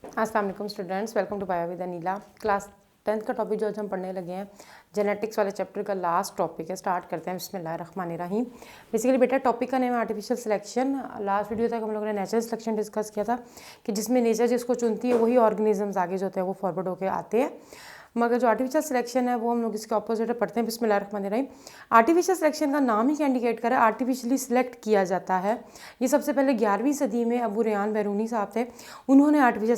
अस्सलाम वालेकुम students, welcome to bio with Aneela. Class 10th का टॉपिक जो आज हम पढ़ने लगे हैं जेनेटिक्स वाले चैप्टर का लास्ट टॉपिक है। स्टार्ट करते हैं बिस्मिल्लाहिर्रहमानिर्रहीम। बेसिकली बेटा टॉपिक का नेम है आर्टिफिशियल सिलेक्शन। लास्ट वीडियो तक हम लोगों ने नेचुरल सिलेक्शन डिस्कस किया था कि जिसमें नेचर जिसको चुनती है वही ऑर्गेनिजम्स आगे जो होते हैं वो फॉरवर्ड होकर आते हैं, मगर जो आर्टिफिशियल सिलेक्शन है वो हम लोग इसके ऑपोजिट पढ़ते हैं। बिस्मिल्लाहिर्रहमानिर्रहीम। आर्टिफिशियल सिलेक्शन का नाम ही क्या इंडिकेट करे, आर्टिफिशियली सिलेक्ट किया जाता है। ये सबसे पहले 11वीं सदी में अबू रेहान बैरूनी साहब थे, उन्होंने आर्टिफिशियल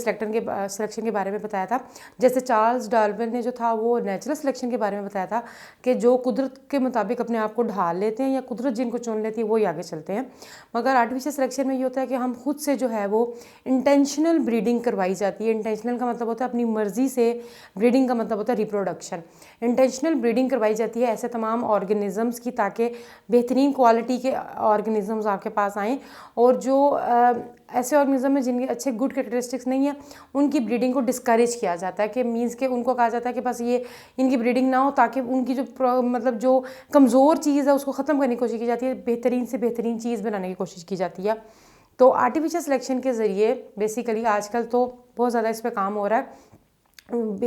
सिलेक्शन के बारे में बताया था। जैसे चार्ल्स डार्विन ने जो था वो नेचुरल सिलेक्शन के बारे में बताया था कि जो कुदरत के मुताबिक अपने आप को ढाल लेते हैं या कुदरत जिनको चुन लेती है वो ही आगे चलते हैं। मगर आर्टिफिशियल सिलेक्शन में ये होता है कि हम खुद से जो है वो इंटेंशनल ब्रीडिंग करवाई जाती है। इंटेंशनल का मतलब होता है अपनी मर्जी से, ब्रीडिंग का मतलब होता है रिप्रोडक्शन। इंटेंशनल ब्रीडिंग करवाई जाती है ऐसे तमाम ऑर्गेनिजम्स की ताकि बेहतरीन क्वालिटी के ऑर्गेनिजम्स आपके पास आएँ, और जो ऐसे ऑर्गेनिज्म में जिनके अच्छे गुड कैरेक्टरिस्टिक्स नहीं है उनकी ब्रीडिंग को डिस्करेज किया जाता है। कि मीन्स के उनको कहा जाता है कि बस ये इनकी ब्रीडिंग ना हो, ताकि उनकी जो मतलब जो कमज़ोर चीज़ है उसको ख़त्म करने की कोशिश की जाती है, बेहतरीन से बेहतरीन चीज़ बनाने की कोशिश की जाती है। तो आर्टिफिशियल सिलेक्शन के ज़रिए बेसिकली आजकल तो बहुत ज़्यादा इस पर काम हो रहा है।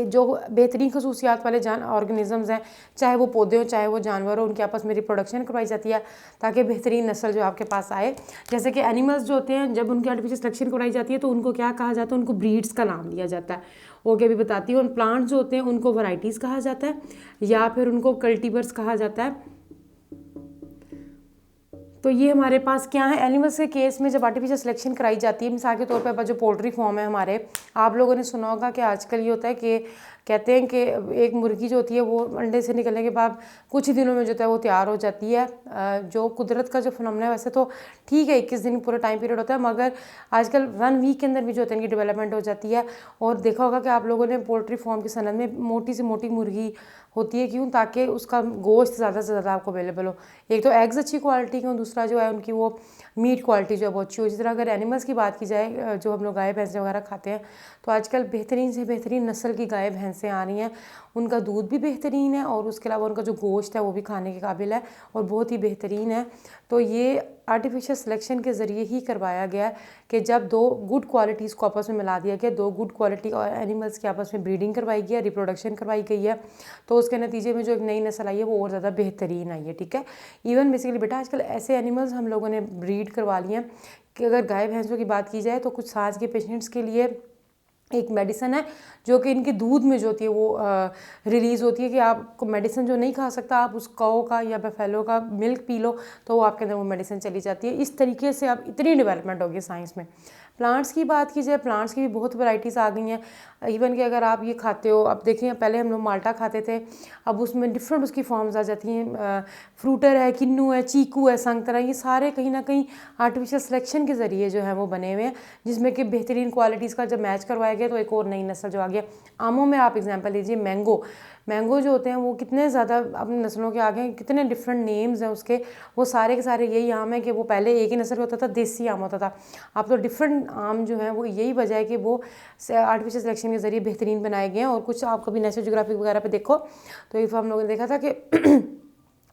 जो बेहतरीन खसूसियात वाले ऑर्गेनिजम्स हैं, चाहे वो पौधे हों चाहे वो जानवर हो, उनके आपस में रिप्रोडक्शन करवाई जाती है ताकि बेहतरीन नस्ल जो आपके पास आए। जैसे कि एनिमल्स जो होते हैं जब उनकी आर्टिफिशियल सिलेक्शन करवाई जाती है तो उनको क्या कहा जाता है, उनको ब्रीड्स का नाम दिया जाता है। ओके, अभी बताती हूँ। प्लांट्स जो होते हैं उनको वैराइटीज़ कहा जाता है या फिर उनको कल्टीवर्स कहा जाता है। तो ये हमारे पास क्या है, एनिमल्स के केस में जब आर्टिफिशियल सिलेक्शन कराई जाती है, मिसाल के तौर पर जो पोल्ट्री फॉर्म है हमारे, आप लोगों ने सुना होगा कि आजकल ये होता है कि कहते हैं कि एक मुर्गी जो होती है वो अंडे से निकलने के बाद कुछ ही दिनों में जो है वो तैयार हो जाती है। जो कुदरत का जो फिनोमेना है वैसे तो ठीक है 21 दिन पूरा टाइम पीरियड होता है, मगर आजकल 1 वीक के अंदर भी जो होता है इनकी डेवलपमेंट हो जाती है। और देखा होगा कि आप लोगों ने पोल्ट्री फार्म की सनद में मोटी से मोटी मुर्गी होती है, क्यों? ताकि उसका गोश्त ज़्यादा से ज़्यादा आपको अवेलेबल हो। एक तो एग्स अच्छी क्वालिटी के हो, दूसरा जो है उनकी वो मीट क्वालिटी जो है वो अच्छी हो। इसी तरह अगर एनिमल्स की बात की जाए, जो हम लोग गाय भैंसें वगैरह खाते हैं, तो आजकल बेहतरीन से बेहतरीन नस्ल की गाय भैंसें आ रही हैं। उनका दूध भी बेहतरीन है और उसके अलावा उनका जो गोश्त है वो भी खाने के काबिल है और बहुत ही बेहतरीन है। तो ये आर्टिफिशियल सिलेक्शन के ज़रिए ही करवाया गया है कि जब दो गुड क्वालिटीज़ को आपस में मिला दिया गया, दो गुड क्वालिटी और एनिमल्स की आपस में ब्रीडिंग करवाई गई है, रिप्रोडक्शन करवाई गई है, तो उसके नतीजे में जो एक नई नस्ल आई है वो और ज़्यादा बेहतरीन आई है। ठीक है, इवन बेसिकली बेटा आजकल ऐसे एनिमल्स हम लोगों ने ब्रीड करवा लिए हैं कि अगर गाय भैंसों की बात की जाए तो कुछ सांस के पेशेंट्स के लिए एक मेडिसिन है जो कि इनके दूध में जो होती है वो रिलीज़ होती है कि आपको मेडिसिन जो नहीं खा सकता आप उस काऊ का या बफेलो का मिल्क पी लो तो वो आपके अंदर वो मेडिसिन चली जाती है। इस तरीके से अब इतनी डेवलपमेंट होगी साइंस में। प्लांट्स की बात की जाए, प्लांट्स की भी बहुत वैराइटीज़ आ गई हैं। इवन कि अगर आप ये खाते हो, अब देखिए पहले हम लोग माल्टा खाते थे, अब उसमें डिफरेंट उसकी फॉर्म्स आ जाती हैं। फ्रूटर है, किन्नू है, चीकू है, संतरा, ये सारे कहीं ना कहीं आर्टिफिशियल सिलेक्शन के ज़रिए जो है वो बने हुए हैं, जिसमें कि बेहतरीन क्वालिटीज़ का जब मैच करवाया गया तो एक और नई नस्ल जो आ गया। आमों में आप एग्जांपल लीजिए, मैंगो जो होते हैं वो कितने ज़्यादा अपनी नस्लों के आगे, कितने डिफरेंट नेम्स हैं उसके। वो सारे के सारे यही आम है कि वो पहले एक ही नस्ल का होता था, देसी आम होता था। अब तो डिफरेंट आम जो है वो यही वजह है कि वो आर्टिफिशियल सिलेक्शन के ज़रिए बेहतरीन बनाए गए हैं। और कुछ आप कभी नेशनल ज्योग्राफिक वगैरह पे देखो तो इफ़ हम लोगों ने देखा था कि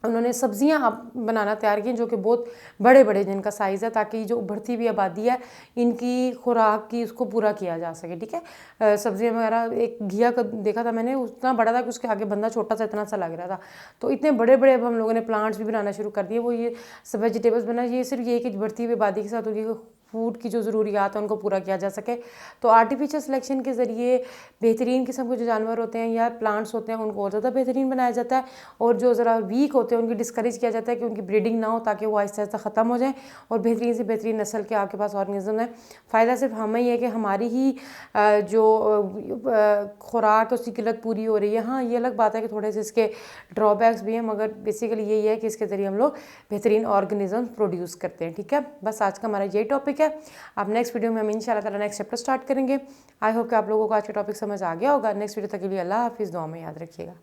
उन्होंने सब्जियां आप बनाना तैयार की जो कि बहुत बड़े बड़े जिनका साइज़ है, ताकि जो उभरती हुई आबादी है इनकी खुराक की उसको पूरा किया जा सके। ठीक है, सब्जियां वगैरह, एक घिया का देखा था मैंने, उतना बड़ा था कि उसके आगे बंदा छोटा सा इतना सा लग रहा था। तो इतने बड़े बड़े अब हम लोगों ने प्लांट्स भी बनाना शुरू कर दिए। वो ये सब वेजिटेबल्स बना, ये सिर्फ ये कि बढ़ती हुई आबादी के साथ उनकी फूड की जो ज़रूरियात है उनको पूरा किया जा सके। तो आर्टिफिशियल सिलेक्शन के ज़रिए बेहतरीन किस्म के जो जानवर होते हैं या प्लांट्स होते हैं उनको और ज़्यादा बेहतरीन बनाया जाता है, और जो ज़रा वीक होते हैं उनकी डिस्करेज किया जाता है कि उनकी ब्रीडिंग ना हो, ताकि वो आहिस्ता आहिस्ता ख़त्म हो जाए और बेहतरीन से बेहतरीन नस्ल के आपके पास ऑर्गेनिज्म है। फ़ायदा सिर्फ हमें ही है कि हमारी ही जो खुराक उसकी किल्लत पूरी हो रही है। हाँ, ये अलग बात है कि थोड़े से इसके ड्रॉबैक्स भी हैं, मगर बेसिकली यही है कि इसके ज़रिए हम लोग बेहतरीन ऑर्गेनिज्म प्रोड्यूस करते हैं। ठीक है, बस आज का हमारा यही टॉपिक है। अब नेक्स्ट वीडियो में हम इंशाल्लाह ताला नेक्स्ट चैप्टर स्टार्ट करेंगे। आई होप कि आप लोगों को आज का टॉपिक समझ आ गया होगा। नेक्स्ट वीडियो तक के लिए अल्लाह हाफिज़, दुआ में याद रखिएगा।